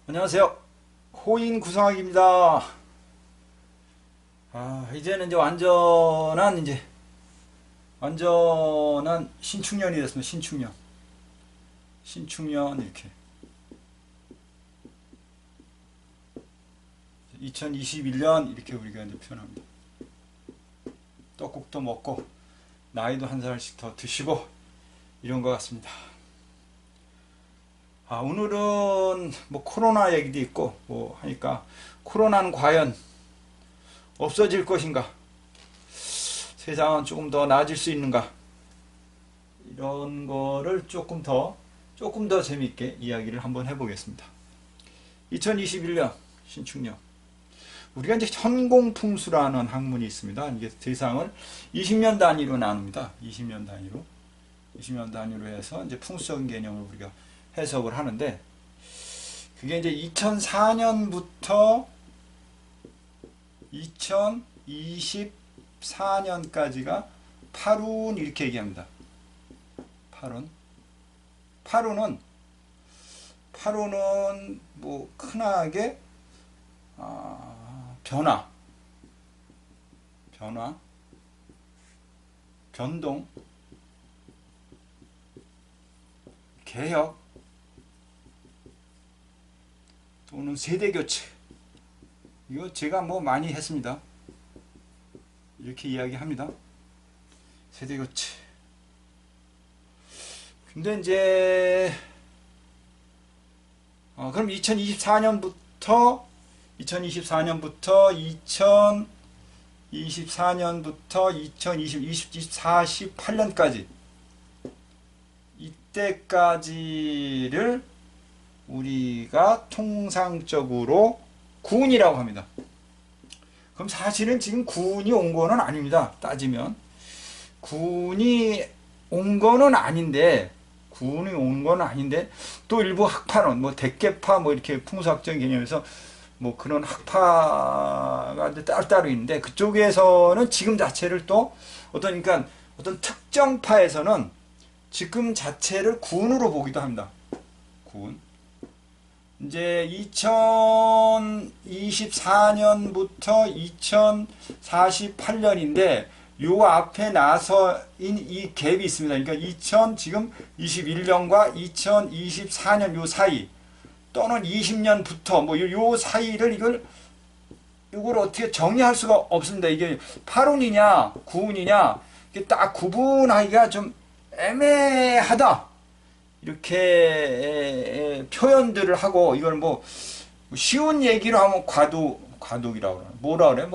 안녕하세요. 호인 구성학입니다. 이제는 이제 완전한 신축년이 됐습니다. 신축년. 신축년 이렇게 2021년 이렇게 우리가 이제 표현합니다. 떡국도 먹고 나이도 한 살씩 더 드시고 이런 것 같습니다. 오늘은 뭐 코로나 얘기도 있고 뭐 하니까 코로나는 과연 없어질 것인가? 세상은 조금 더 나아질 수 있는가? 이런 거를 조금 더 재밌게 이야기를 한번 해보겠습니다. 2021년 신축년. 우리가 이제 천공풍수라는 학문이 있습니다. 이게 세상을 20년 단위로 나눕니다. 20년 단위로. 20년 단위로 해서 이제 풍수적인 개념을 우리가 해석을 하는데, 그게 이제 2004년부터 2024년까지가 8운 이렇게 얘기합니다. 8운. 8운은 뭐 흔하게 변화, 변동, 개혁, 또는 세대교체. 이거 제가 뭐 많이 했습니다. 이렇게 이야기합니다. 세대교체. 근데 이제 그럼 2024년부터 2048년까지 이때까지를 우리가 통상적으로 구운이라고 합니다. 그럼 사실은 지금 구운이 온 거는 아닙니다. 따지면 구운이 온 거는 아닌데 또 일부 학파론 뭐 대개파 뭐 이렇게 풍수학적인 개념에서 뭐 그런 학파가 따로 있는데, 그쪽에서는 지금 자체를 또 그러니까 어떤 특정파에서는 지금 자체를 구운으로 보기도 합니다. 구운. 이제 2024년부터 2048년인데 요 앞에 나서인 이 갭이 있습니다. 그러니까 지금 21년과 2024년 요 사이, 또는 20년부터 뭐 요 사이를 이걸 어떻게 정리할 수가 없습니다. 이게 8운이냐 9운이냐 이게 딱 구분하기가 좀 애매하다. 이렇게 표현들을 하고, 이걸 뭐 쉬운 얘기로 하면 과도기라고 그래. 뭐라 그래?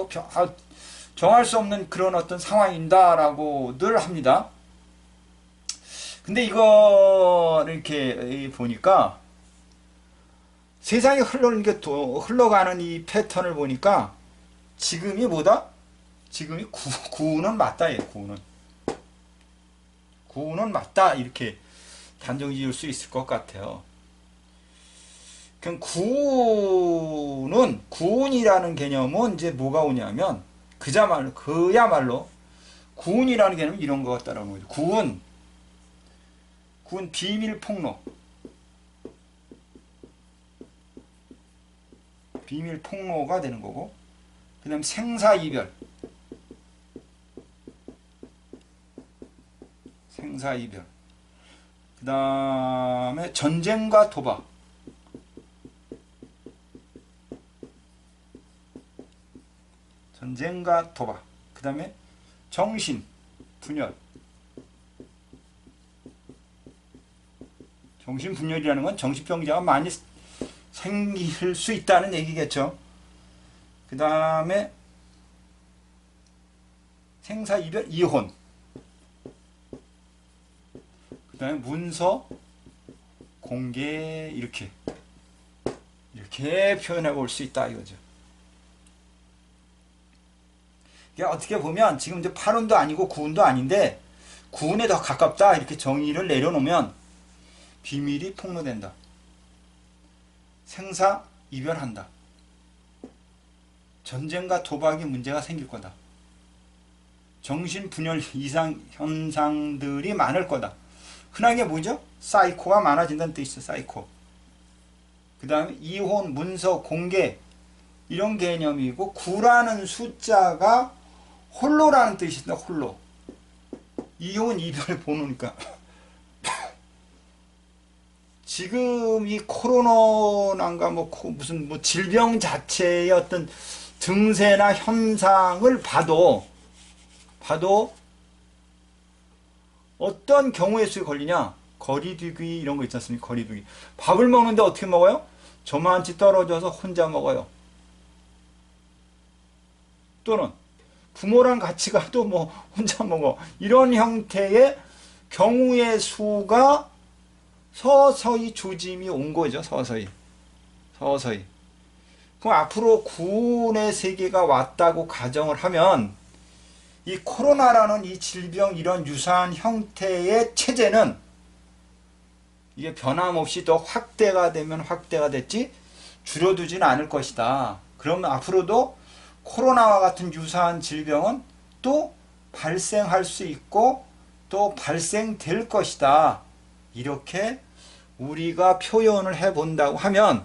정할 수 없는 그런 어떤 상황인다라고들 합니다. 근데 이거 이렇게 보니까 세상이 흘러가는 이 패턴을 보니까 지금이 구운은 맞다. 구운은 맞다. 이렇게 단정 지을 수 있을 것 같아요. 그럼 구운이라는 개념은 이제 뭐가 오냐면, 그야말로 구운이라는 개념은 이런 것 같다라는 거죠. 구운 비밀 폭로가 되는 거고, 그 다음 생사이별, 그 다음에 전쟁과 도박, 그 다음에 정신분열. 정신분열이라는 건 정신병자가 많이 생길 수 있다는 얘기겠죠. 그 다음에 생사이별, 이혼, 그 다음에 문서 공개, 이렇게 표현해 볼 수 있다 이거죠. 이게 어떻게 보면 지금 이제 8운도 아니고 9운도 아닌데 9운에 더 가깝다 이렇게 정의를 내려놓으면, 비밀이 폭로된다, 생사 이별한다, 전쟁과 도박이 문제가 생길 거다, 정신분열 이상 현상들이 많을 거다. 흔하게 뭐죠? 사이코가 많아진다는 뜻이죠. 사이코. 그 다음에 이혼, 문서, 공개 이런 개념이고, 구라는 숫자가 홀로라는 뜻이다. 홀로. 이혼, 이별 번호니까. 지금 이 코로나인가 무슨 질병 자체의 어떤 증세나 현상을 봐도 어떤 경우에 수에 걸리냐? 거리두기 이런 거 있지 않습니까? 거리두기. 밥을 먹는데 어떻게 먹어요? 저만치 떨어져서 혼자 먹어요. 또는 부모랑 같이 가도 혼자 먹어. 이런 형태의 경우의 수가 서서히 조짐이 온 거죠. 서서히. 그럼 앞으로 구원의 세계가 왔다고 가정을 하면 이 코로나라는 이 질병 이런 유사한 형태의 체제는 이게 변함없이 더 확대가 되면 확대가 됐지 줄여두지는 않을 것이다. 그러면 앞으로도 코로나와 같은 유사한 질병은 또 발생할 수 있고 또 발생될 것이다. 이렇게 우리가 표현을 해본다고 하면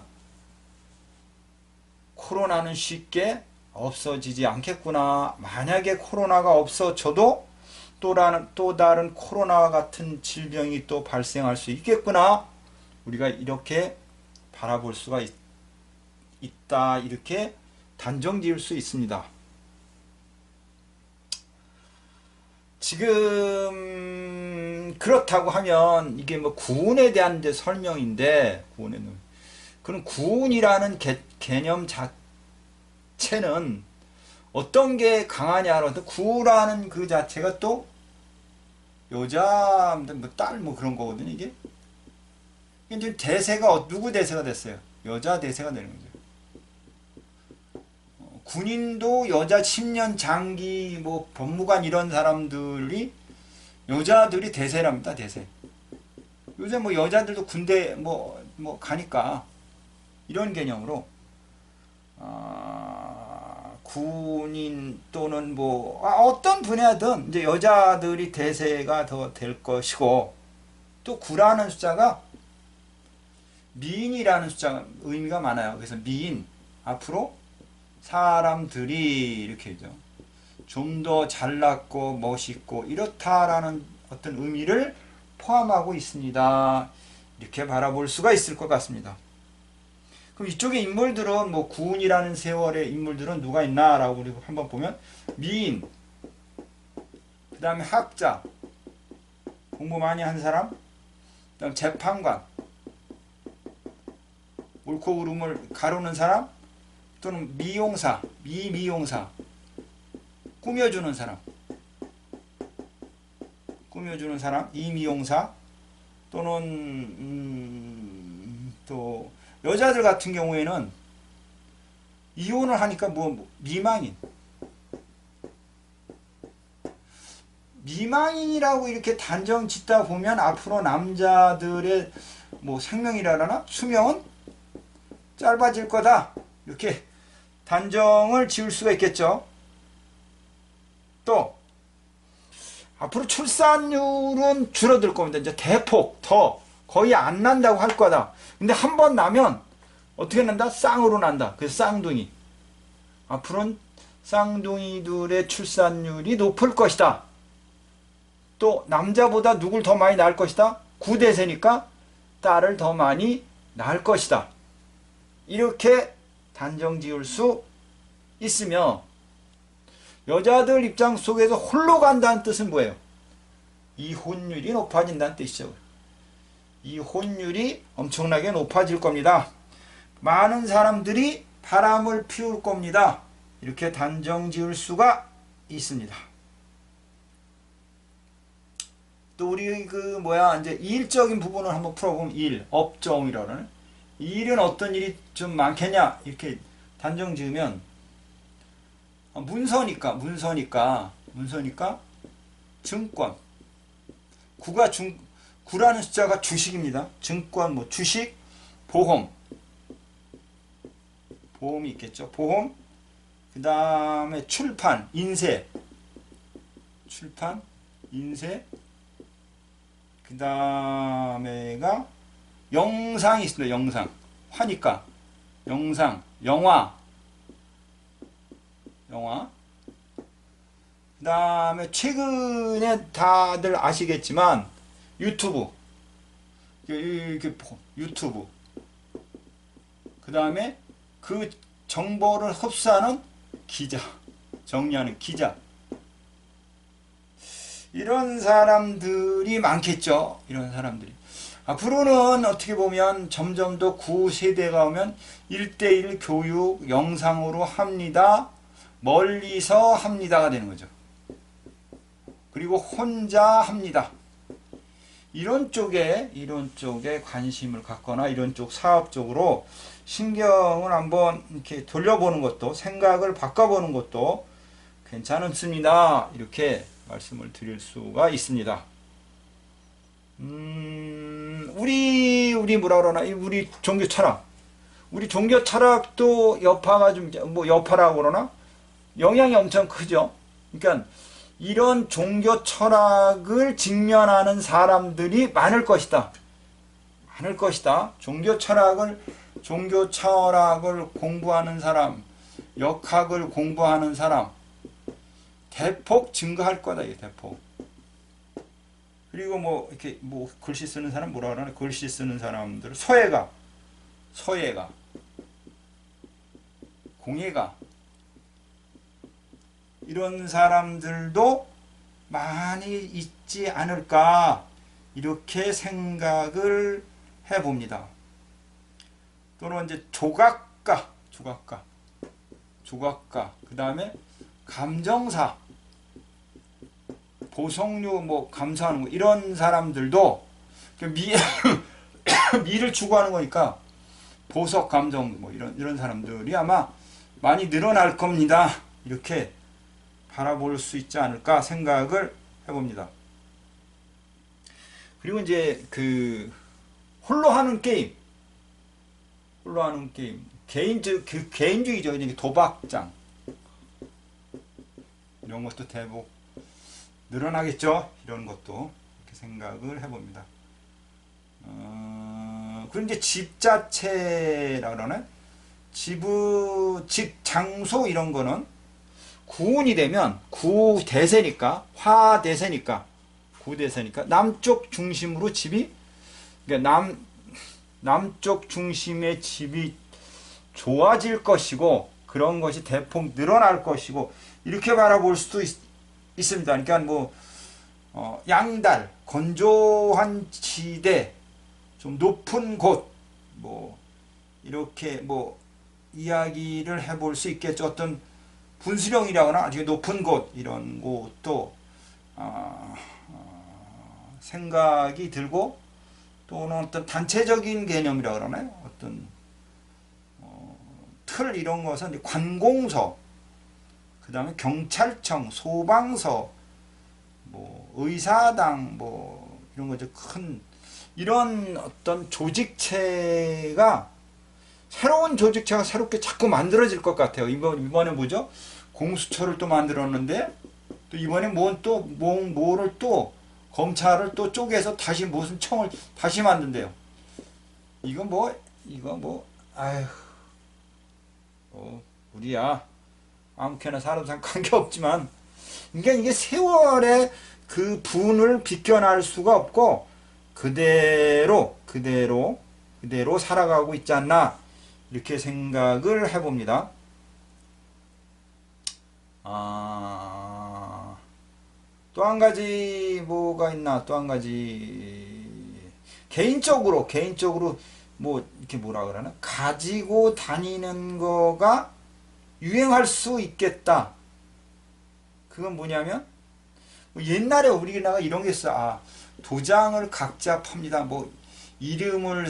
코로나는 쉽게 없어지지 않겠구나. 만약에 코로나가 없어져도 또 다른 코로나와 같은 질병이 또 발생할 수 있겠구나. 우리가 이렇게 바라볼 수가 있다. 이렇게 단정 지을 수 있습니다. 지금 그렇다고 하면 이게 구원에 대한 설명인데, 그럼 구원이라는 개념 자체는 어떤 게 강하냐? 구라는 그 자체가 또 여자, 딸 그런 거거든요. 이게 이제 대세가 누구 대세가 됐어요? 여자 대세가 되는 거죠. 군인도 여자 10년 장기 법무관 이런 사람들이 여자들이 대세랍니다. 대세. 요새 여자들도 군대 가니까 이런 개념으로 군인 또는 어떤 분야든 이제 여자들이 대세가 더 될 것이고, 또 구라는 숫자가 미인이라는 숫자가 의미가 많아요. 그래서 미인 앞으로 사람들이 이렇게죠. 좀 더 잘났고 멋있고 이렇다라는 어떤 의미를 포함하고 있습니다. 이렇게 바라볼 수가 있을 것 같습니다. 그럼 이쪽의 인물들은 구운이라는 세월의 인물들은 누가 있나라고 우리 한번 보면 미인, 그 다음에 학자, 공부 많이 한 사람, 그 다음 재판관, 옳고 그름을 가르는 사람, 또는 미용사, 미용사, 꾸며주는 사람, 이미용사, 또는 또 여자들 같은 경우에는 이혼을 하니까 미망인이라고 이렇게 단정 짓다 보면 앞으로 남자들의 생명이라나 수명은 짧아질 거다. 이렇게 단정을 지을 수가 있겠죠. 또 앞으로 출산율은 줄어들 겁니다. 이제 대폭 더 거의 안 난다고 할 거다. 근데 한 번 나면 어떻게 난다? 쌍으로 난다. 그래서 쌍둥이. 앞으로는 쌍둥이들의 출산율이 높을 것이다. 또 남자보다 누굴 더 많이 낳을 것이다? 9대세니까 딸을 더 많이 낳을 것이다. 이렇게 단정 지을 수 있으며, 여자들 입장 속에서 홀로 간다는 뜻은 뭐예요? 이혼율이 높아진다는 뜻이죠. 이혼율이 엄청나게 높아질 겁니다. 많은 사람들이 바람을 피울 겁니다. 이렇게 단정 지을 수가 있습니다. 또 우리 이제 일적인 부분을 한번 풀어보면 업종이라는 일은 어떤 일이 좀 많겠냐 이렇게 단정 지으면 문서니까 증권, 구라는 숫자가 주식입니다. 증권, 주식, 보험이 있겠죠. 보험, 그 다음에 출판, 인쇄, 그 다음에가 영상이 있습니다. 영상, 화니까 영상, 영화. 그 다음에 최근에 다들 아시겠지만 유튜브. 유튜브. 그 다음에 그 정보를 흡수하는 기자. 정리하는 기자. 이런 사람들이 많겠죠. 이런 사람들이. 앞으로는 어떻게 보면 점점 더 구세대가 오면 1대1 교육 영상으로 합니다. 멀리서 합니다가 되는 거죠. 그리고 혼자 합니다. 이런 쪽에 관심을 갖거나 이런 쪽 사업 쪽으로 신경을 한번 이렇게 돌려보는 것도, 생각을 바꿔보는 것도 괜찮습니다. 이렇게 말씀을 드릴 수가 있습니다. 우리 뭐라 그러나, 우리 종교 철학. 우리 종교 철학도 여파가 좀, 뭐 여파라고 그러나? 영향이 엄청 크죠. 그러니까 이런 종교 철학을 직면하는 사람들이 많을 것이다. 종교 철학을 공부하는 사람, 역학을 공부하는 사람, 대폭 증가할 거다, 이게 대폭. 그리고 뭐, 이렇게, 뭐, 글씨 쓰는 사람, 뭐라 그러나? 글씨 쓰는 사람들, 서예가, 공예가, 이런 사람들도 많이 있지 않을까, 이렇게 생각을 해봅니다. 또는 이제 조각가, 그 다음에 감정사, 보석류 뭐 감사하는 거, 이런 사람들도 미를 추구하는 거니까 보석 감정 뭐 이런 사람들이 아마 많이 늘어날 겁니다. 이렇게 바라볼 수 있지 않을까 생각을 해봅니다. 그리고 이제 그 홀로 하는 게임, 개인주의죠. 이제 도박장 이런 것도 대폭 늘어나겠죠. 이런 것도 이렇게 생각을 해봅니다. 그리고 이제 집 자체라 그러네. 집 장소 이런 거는 구운이 되면 구대세니까 남쪽 중심으로 집이, 그러니까 남쪽 중심의 집이 좋아질 것이고, 그런 것이 대폭 늘어날 것이고, 이렇게 바라볼 수도 있습니다. 그러니까 뭐 양달, 건조한 지대, 좀 높은 곳, 뭐 이렇게 뭐 이야기를 해볼 수 있겠죠. 어떤 분수령이라거나 아주 높은 곳, 이런 곳도 생각이 들고, 또는 어떤 단체적인 개념이라 그러나요? 어떤 틀, 이런 것은 관공서, 그 다음에 경찰청, 소방서, 뭐 의사당, 뭐 이런 거죠. 큰 이런 어떤 조직체가, 새로운 조직체가 새롭게 자꾸 만들어질 것 같아요. 이번에 뭐죠? 공수처를 또 만들었는데, 또 이번에 뭐를 또 검찰을 또 쪼개서 다시 무슨 청을 다시 만든대요. 이거 뭐 아휴, 우리야 아무렇게나 사람 관계없지만, 그러니까 이게 세월의 그 분을 비껴날 수가 없고 그대로 살아가고 있지 않나, 이렇게 생각을 해봅니다. 또 한 가지 뭐가 있나? 또 한 가지 개인적으로 뭐 이렇게 뭐라 그러나, 가지고 다니는 거가 유행할 수 있겠다. 그건 뭐냐면, 옛날에 우리나라가 이런 게 있어. 도장을 각자 팝니다. 뭐 이름을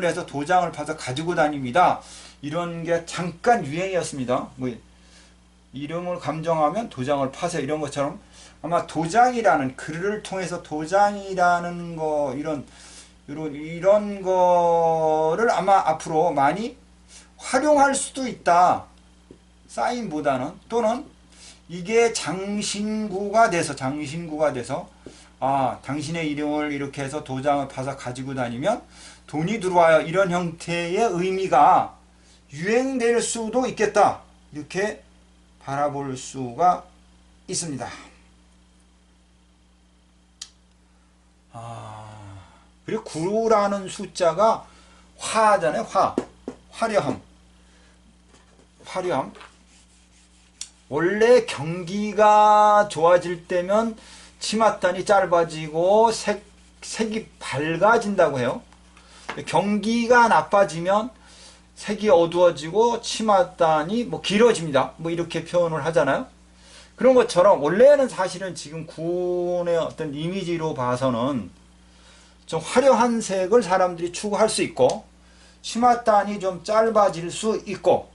해서 도장을 파서 가지고 다닙니다. 이런 게 잠깐 유행이었습니다. 뭐 이름을 감정하면 도장을 파세요. 이런 것처럼 아마 도장이라는, 글을 통해서 도장이라는 거, 이런 거를 아마 앞으로 많이 활용할 수도 있다. 사인보다는. 또는 이게 장신구가 돼서 아, 당신의 이름을 이렇게 해서 도장을 파서 가지고 다니면 돈이 들어와요. 이런 형태의 의미가 유행될 수도 있겠다. 이렇게 바라볼 수가 있습니다. 그리고 9라는 숫자가 화잖아요. 화려함. 원래 경기가 좋아질 때면 치맛단이 짧아지고 색이 밝아진다고 해요. 경기가 나빠지면 색이 어두워지고 치맛단이 뭐 길어집니다. 뭐 이렇게 표현을 하잖아요. 그런 것처럼 원래는 사실은 지금 구운의 어떤 이미지로 봐서는 좀 화려한 색을 사람들이 추구할 수 있고 치맛단이 좀 짧아질 수 있고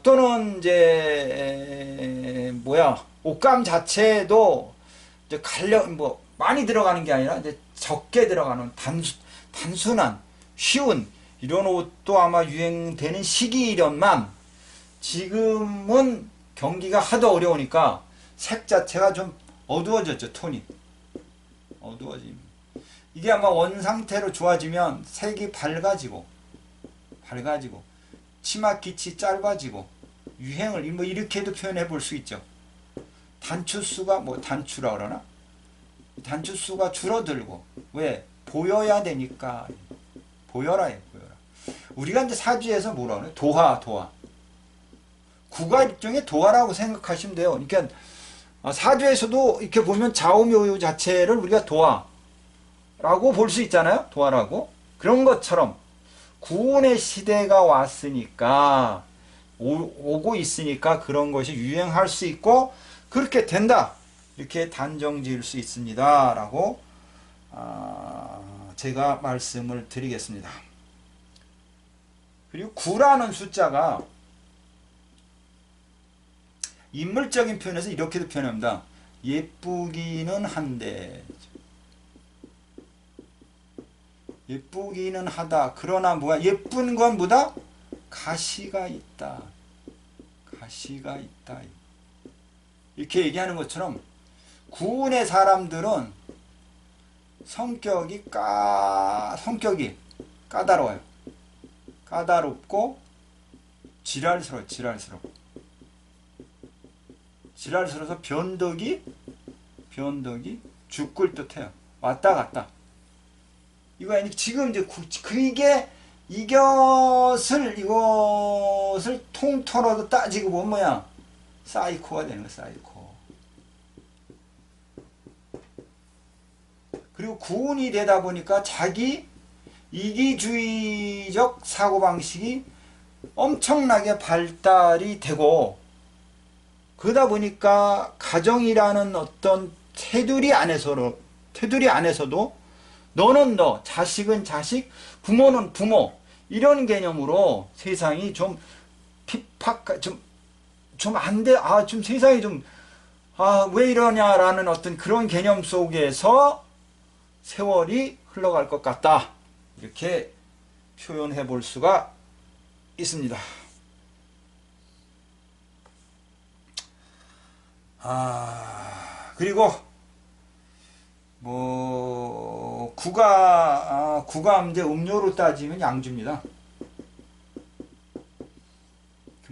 또는 이제 옷감 자체도 이제 많이 들어가는 게 아니라 이제 적게 들어가는 단순한 쉬운 이런 옷도 아마 유행되는 시기이련만 지금은 경기가 하도 어려우니까 색 자체가 좀 어두워졌죠. 톤이 어두워짐. 이게 아마 원상태로 좋아지면 색이 밝아지고 치맛깃이 짧아지고 유행을 뭐 이렇게도 표현해 볼 수 있죠. 단추수가 단추라 그러나? 단추수가 줄어들고 왜? 보여야 되니까 보여라. 우리가 이제 사주에서 뭐라 그래? 도화. 구가 일종의 도화라고 생각하시면 돼요. 그러니까 사주에서도 이렇게 보면 좌우묘유 자체를 우리가 도화라고 볼 수 있잖아요. 도화라고. 그런 것처럼 구운의 시대가 왔으니까 오고 있으니까 그런 것이 유행할 수 있고 그렇게 된다. 이렇게 단정 지을 수 있습니다. 라고 제가 말씀을 드리겠습니다. 그리고 9라는 숫자가 인물적인 표현에서 이렇게도 표현합니다. 예쁘기는 한데 예쁘기는 하다. 그러나 예쁜 건 뭐다? 가시가 있다. 이렇게 얘기하는 것처럼 구운의 사람들은 성격이 까다로워요. 까다롭고 지랄스러워서 변덕이 죽을 듯해요. 왔다 갔다. 이거 아니 지금 이제 이것을 통틀어도 따지고 보면 사이코가 되는 거야. 사이코. 그리고 구운이 되다 보니까 자기 이기주의적 사고방식이 엄청나게 발달이 되고 그러다 보니까 가정이라는 어떤 테두리 안에서도 너는 너, 자식은 자식, 부모는 부모 이런 개념으로 세상이 좀 안 돼. 좀 세상이 왜 이러냐라는 어떤 그런 개념 속에서 세월이 흘러갈 것 같다. 이렇게 표현해 볼 수가 있습니다. 그리고 구가 이제 음료로 따지면 양주입니다.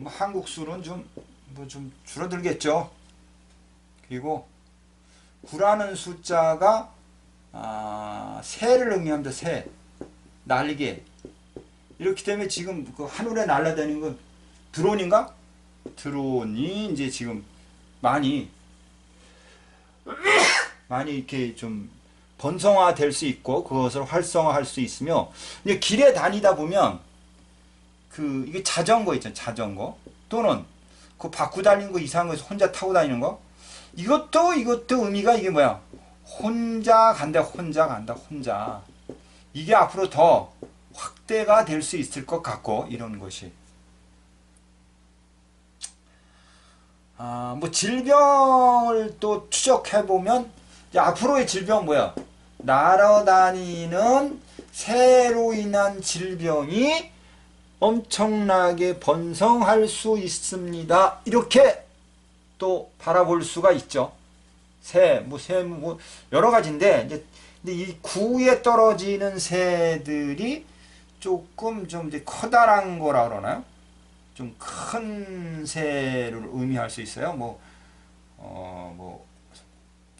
한국 술은 좀 줄어들겠죠. 그리고 구라는 숫자가 새를 의미합니다. 새, 날개. 이렇기 때문에 지금 그 하늘에 날아다니는 건 드론인가? 드론이 이제 지금 많이 이렇게 좀 번성화 될 수 있고 그것을 활성화할 수 있으며 이제 길에 다니다 보면 이게 자전거 있잖아요. 자전거 또는 그 바꾸 달린 거 이상한 거에서 혼자 타고 다니는 거 이것도 의미가 이게 뭐야? 혼자 간다. 이게 앞으로 더 확대가 될 수 있을 것 같고 이런 것이 질병을 또 추적해보면 앞으로의 질병 뭐야? 날아다니는 새로 인한 질병이 엄청나게 번성할 수 있습니다. 이렇게 또 바라볼 수가 있죠. 뭐 여러 가지인데, 이제 근데 이 구에 떨어지는 새들이 조금 좀 이제 커다란 거라 그러나요? 좀 큰 새를 의미할 수 있어요. 뭐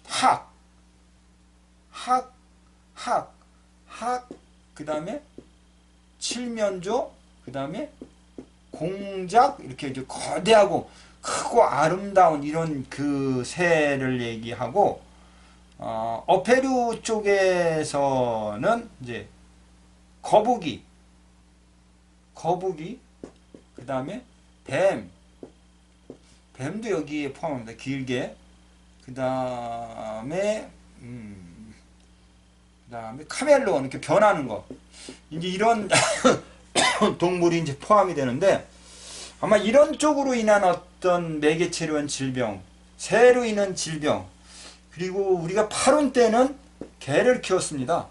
학, 학, 학, 그 다음에 칠면조, 그 다음에 공작, 이렇게 이제 거대하고 크고 아름다운 이런 그 새를 얘기하고, 어패류 쪽에서는 이제 거북이, 그 다음에 뱀도 여기에 포함합니다. 길게. 그 다음에 카멜론, 이렇게 변하는 거. 이제 이런 동물이 이제 포함이 되는데, 아마 이런 쪽으로 인한 어떤 매개체로 한 질병, 새로 인한 질병, 그리고 우리가 파룬 때는 개를 키웠습니다.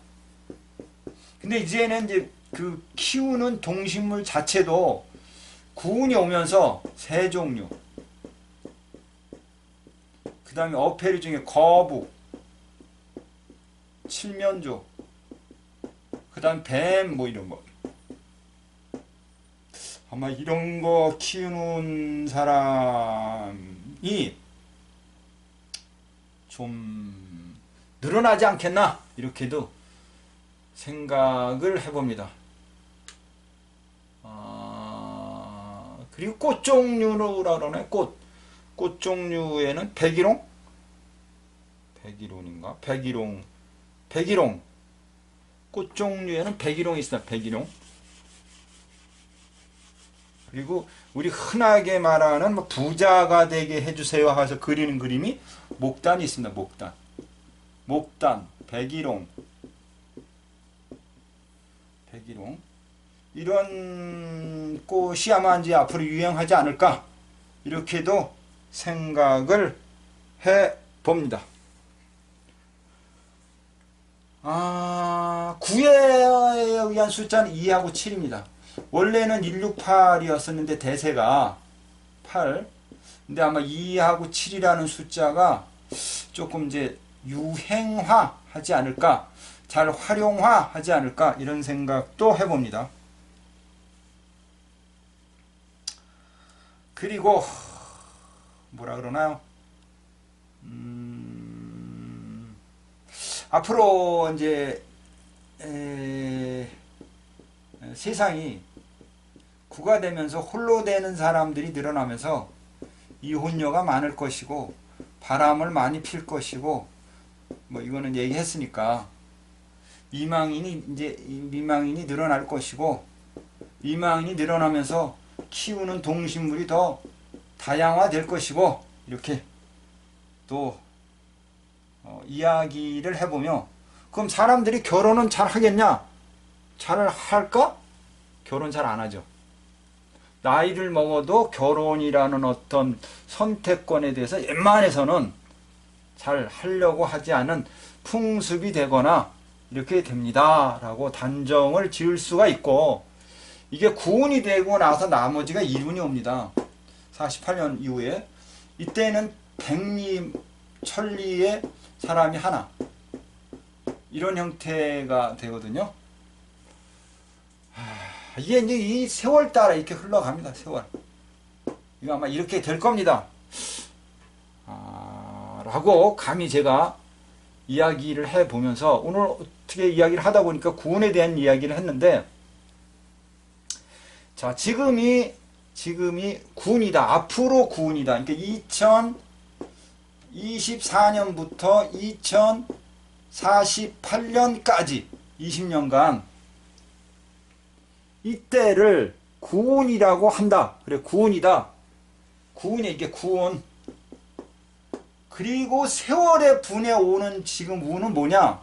근데 이제는 이제 그 키우는 동식물 자체도 구운이 오면서 새 종류, 그 다음에 어패류 중에 거북, 칠면조, 그 다음 뱀, 뭐 이런 거. 아마 이런 거 키우는 사람이 좀 늘어나지 않겠나, 이렇게도 생각을 해봅니다. 그리고 꽃 종류라 그러네. 꽃 종류에는 백일홍, 꽃 종류에는 백일홍이 있습니다. 백일홍. 그리고 우리 흔하게 말하는 뭐 부자가 되게 해주세요 하면서 그리는 그림이 목단이 있습니다. 목단, 백일홍. 이런 꽃이 아마 이제 앞으로 유행하지 않을까, 이렇게도 생각을 해 봅니다. 구에 의한 숫자는 2하고 7입니다. 원래는 168이었었는데 대세가 8. 근데 아마 2하고 7이라는 숫자가 조금 이제 유행화 하지 않을까, 잘 활용화 하지 않을까, 이런 생각도 해봅니다. 그리고 뭐라 그러나요? 앞으로 이제 세상이 구가 되면서 홀로 되는 사람들이 늘어나면서 이혼녀가 많을 것이고, 바람을 많이 필 것이고, 뭐 이거는 얘기했으니까, 미망인이 늘어날 것이고, 미망인이 늘어나면서 키우는 동식물이 더 다양화될 것이고, 이렇게 또 이야기를 해보며, 그럼 사람들이 결혼은 잘 하겠냐? 잘 할까? 결혼 잘 안 하죠. 나이를 먹어도 결혼이라는 어떤 선택권에 대해서 웬만해서는 잘 하려고 하지 않은 풍습이 되거나 이렇게 됩니다 라고 단정을 지을 수가 있고, 이게 구운이 되고 나서 나머지가 이룬이 옵니다. 48년 이후에. 이때는 백리, 천리의 사람이 하나, 이런 형태가 되거든요. 이게 이제 이 세월 따라 이렇게 흘러갑니다. 세월. 이거 아마 이렇게 될 겁니다. 라고 감히 제가 이야기를 해보면서, 오늘 어떻게 이야기를 하다 보니까 구운에 대한 이야기를 했는데, 자, 지금이 구운이다. 앞으로 구운이다. 그러니까 2024년부터 2048년까지 20년간 이때를 구운이라고 한다. 그래, 구운이다. 구운이 이게 구운. 그리고 세월의 분에 오는 지금 우는 뭐냐?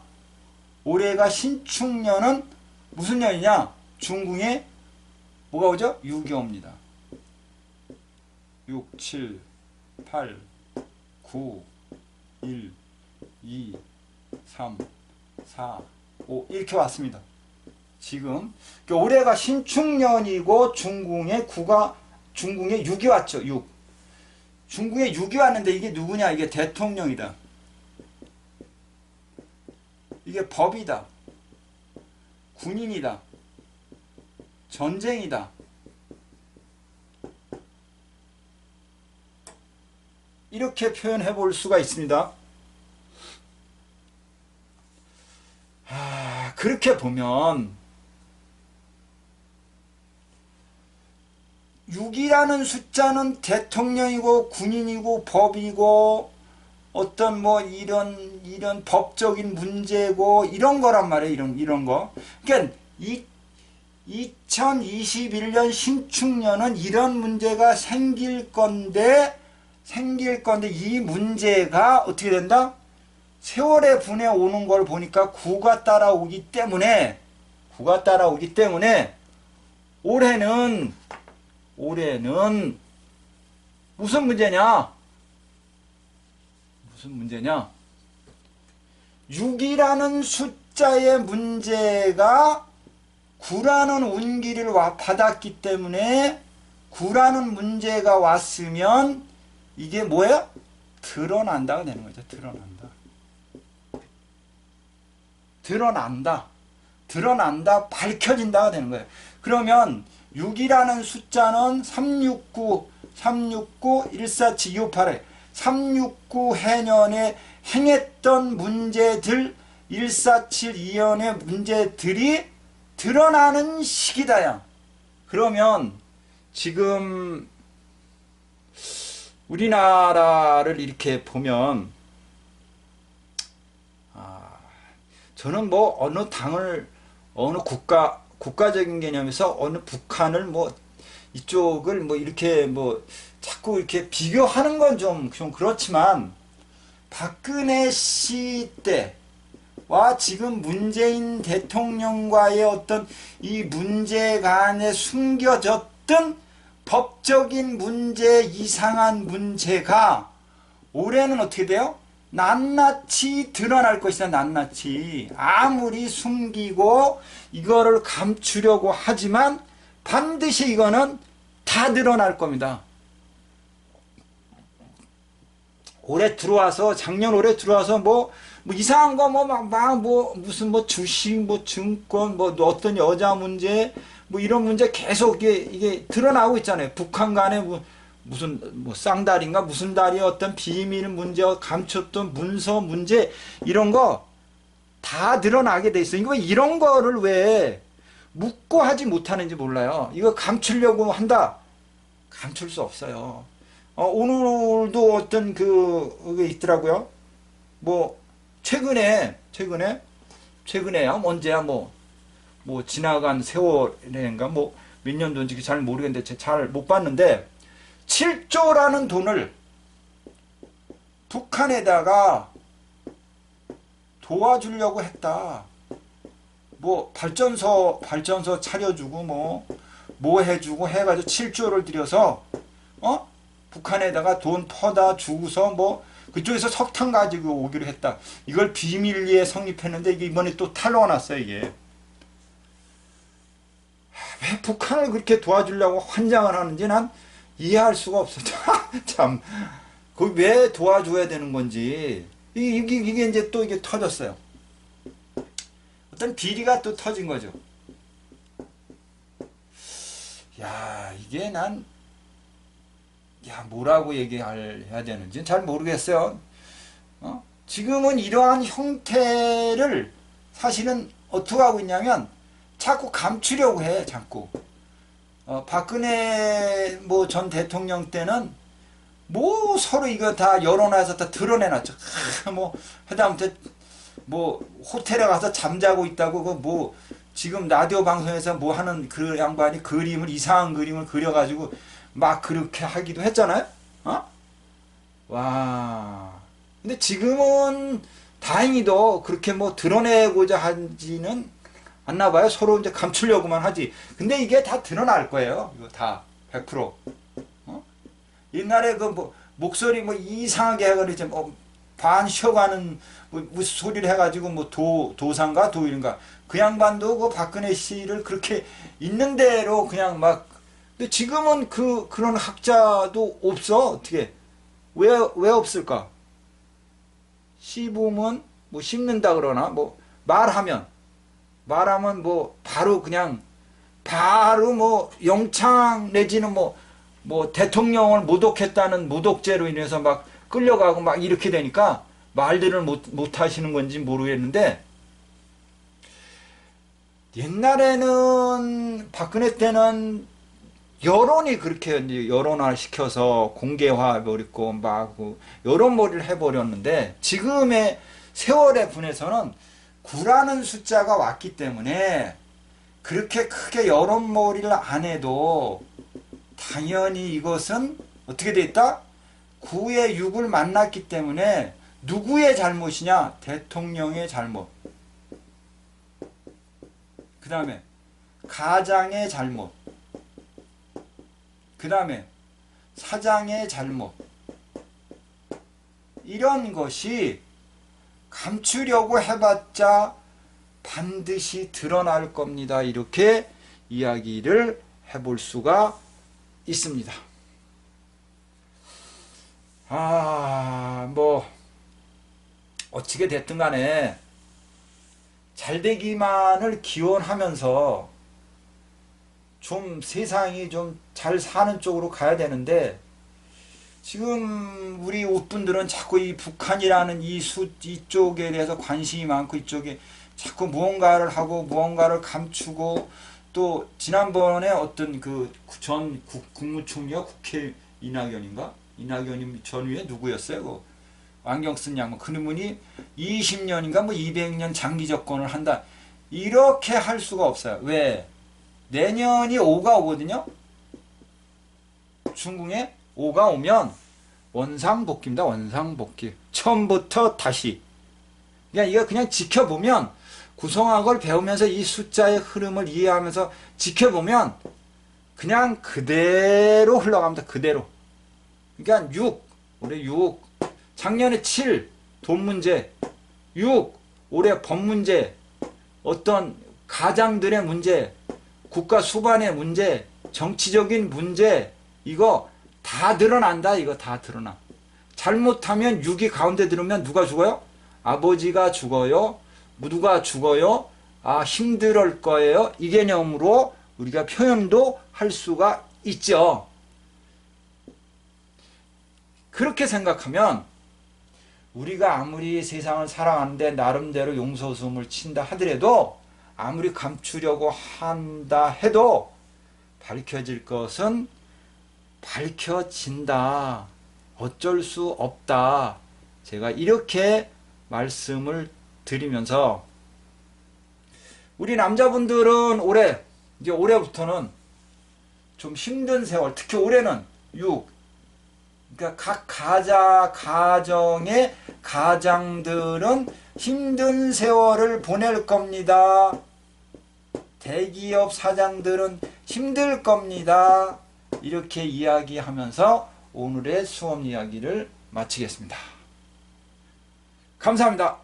올해가 신축년은 무슨 년이냐? 중궁에 뭐가 오죠? 6이 옵니다. 6, 7, 8, 9, 1, 2, 3, 4, 5 이렇게 왔습니다. 지금 올해가 신축년이고 중궁에 6이 왔죠. 6. 중궁에 6이 왔는데 이게 누구냐? 이게 대통령이다. 이게 법이다. 군인이다. 전쟁이다. 이렇게 표현해 볼 수가 있습니다. 그렇게 보면 6이라는 숫자는 대통령이고 군인이고 법이고 어떤 뭐 이런 법적인 문제고 이런 거란 말이에요. 이런 거. 그러니까 2021년 신축년은 이런 문제가 생길 건데 이 문제가 어떻게 된다? 세월의 분에 오는 걸 보니까 9가 따라오기 때문에 올해는 무슨 문제냐? 6이라는 숫자의 문제가 9라는 운기를 받았기 때문에 9라는 문제가 왔으면 이게 뭐예요? 드러난다가 되는 거죠. 드러난다, 밝혀진다가 되는 거예요. 그러면 6이라는 숫자는 369, 147, 258에 369 해년에 행했던 문제들 147 2년의 문제들이 드러나는 시기다야. 그러면 지금 우리나라를 이렇게 보면 저는 뭐 어느 당을 어느 국가적인 개념에서 어느 북한을 뭐 이쪽을 뭐 이렇게 뭐 자꾸 이렇게 비교하는 건 좀 그렇지만 박근혜 씨 때와 지금 문재인 대통령과의 어떤 이 문제 간에 숨겨졌던 법적인 문제, 이상한 문제가 올해는 어떻게 돼요? 낱낱이 드러날 것이다. 낱낱이. 아무리 숨기고 이거를 감추려고 하지만 반드시 이거는 다 드러날 겁니다. 작년 올해 들어와서 뭐 이상한 거 무슨 주식 증권 어떤 여자 문제 이런 문제 계속 이게 드러나고 있잖아요. 북한 간에 무슨 쌍다리인가 무슨 다리 어떤 비밀 문제 감췄던 문서 문제 이런 거 다 드러나게 돼 있어요. 이런 거를 왜 묻고 하지 못하는지 몰라요. 이거 감추려고 한다. 감출 수 없어요. 오늘도 어떤 그게 있더라고요. 최근에 언제야 지나간 세월인가 몇 년도인지 잘 모르겠는데 잘 못 봤는데 7조라는 돈을 북한에다가 도와주려고 했다. 발전소 차려주고 뭐 해주고 해가지고 7조를 들여서 북한에다가 돈 퍼다 주고서 그쪽에서 석탄 가지고 오기로 했다. 이걸 비밀리에 성립했는데 이게 이번에 또 탄로가 났어요. 이게 왜 북한을 그렇게 도와주려고 환장을 하는지 난 이해할 수가 없어. 참, 왜 도와줘야 되는 건지 이게 이제 또 이게 터졌어요. 어떤 비리가 또 터진 거죠. 야, 이게 뭐라고 해야 되는지 잘 모르겠어요. 지금은 이러한 형태를 사실은 어떻게 하고 있냐면 자꾸 감추려고 해. 자꾸 박근혜 전 대통령 때는 서로 이거 다 여론에서 다 드러내놨죠. 하다못해 호텔에 가서 잠자고 있다고 지금 라디오 방송에서 하는 그 양반이 이상한 그림을 그려가지고 막 그렇게 하기도 했잖아요. 와. 근데 지금은 다행히도 그렇게 드러내고자 하지는 않나 봐요. 서로 이제 감추려고만 하지. 근데 이게 다 드러날 거예요. 이거 다 100%. 옛날에 목소리 이상하게 해가지고 반 쉬어가는 무슨 소리를 해가지고 도상가 도일인가 그 양반도 박근혜 씨를 그렇게 있는 대로 그냥 근데 지금은 그런 학자도 없어. 어떻게 왜 없을까? 씹으면 씹는다 그러나 말하면 뭐 바로 그냥 바로 뭐 영창 내지는 뭐 대통령을 모독했다는 모독죄로 인해서 막 끌려가고 막 이렇게 되니까 말들을 못 하시는 건지 모르겠는데, 옛날에는 박근혜 때는 여론이 그렇게 이제 여론화 시켜서 공개화해버리고 막 여론몰이를 해버렸는데, 지금의 세월의 분에서는 9라는 숫자가 왔기 때문에 그렇게 크게 여론몰이를 안 해도 당연히 이것은 어떻게 돼 있다? 9의 6을 만났기 때문에 누구의 잘못이냐? 대통령의 잘못. 그 다음에 가장의 잘못. 그 다음에 사장의 잘못. 이런 것이 감추려고 해봤자 반드시 드러날 겁니다. 이렇게 이야기를 해볼 수가 있습니다. 뭐 어찌게 됐든 간에 잘되기만을 기원하면서 좀 세상이 좀 잘 사는 쪽으로 가야 되는데, 지금 우리 옷분들은 자꾸 이 북한이라는 이쪽에 대해서 관심이 많고, 이쪽에 자꾸 무언가를 하고 무언가를 감추고, 또 지난번에 어떤 그 전 국무총리가 국회 이낙연인가? 이낙연이 전후에 누구였어요? 그 안경 쓴 양반. 그분이 20년인가 뭐 200년 장기 접권을 한다. 이렇게 할 수가 없어요. 왜? 내년이 5가 오거든요. 중국에 5가 오면 원상복귀입니다. 원상복귀. 처음부터 다시. 이거 그냥 지켜보면, 구성학을 배우면서 이 숫자의 흐름을 이해하면서 지켜보면 그냥 그대로 흘러갑니다. 그대로. 그러니까 6, 올해 6, 작년에 7, 돈 문제, 6, 올해 법 문제, 어떤 가장들의 문제, 국가 수반의 문제, 정치적인 문제, 이거 다 드러난다. 이거 다 드러나. 잘못하면 6이 가운데 들으면 누가 죽어요? 아버지가 죽어요. 누가 죽어요? 힘들 거예요. 이 개념으로 우리가 표현도 할 수가 있죠. 그렇게 생각하면 우리가 아무리 세상을 사랑하는데 나름대로 용서숨을 친다 하더라도, 아무리 감추려고 한다 해도 밝혀질 것은 밝혀진다. 어쩔 수 없다. 제가 이렇게 말씀을 드리면서, 우리 남자분들은 이제 올해부터는 좀 힘든 세월, 특히 올해는 6, 그러니까 각 가정의 가장들은 힘든 세월을 보낼 겁니다. 대기업 사장들은 힘들 겁니다. 이렇게 이야기하면서 오늘의 수업 이야기를 마치겠습니다. 감사합니다.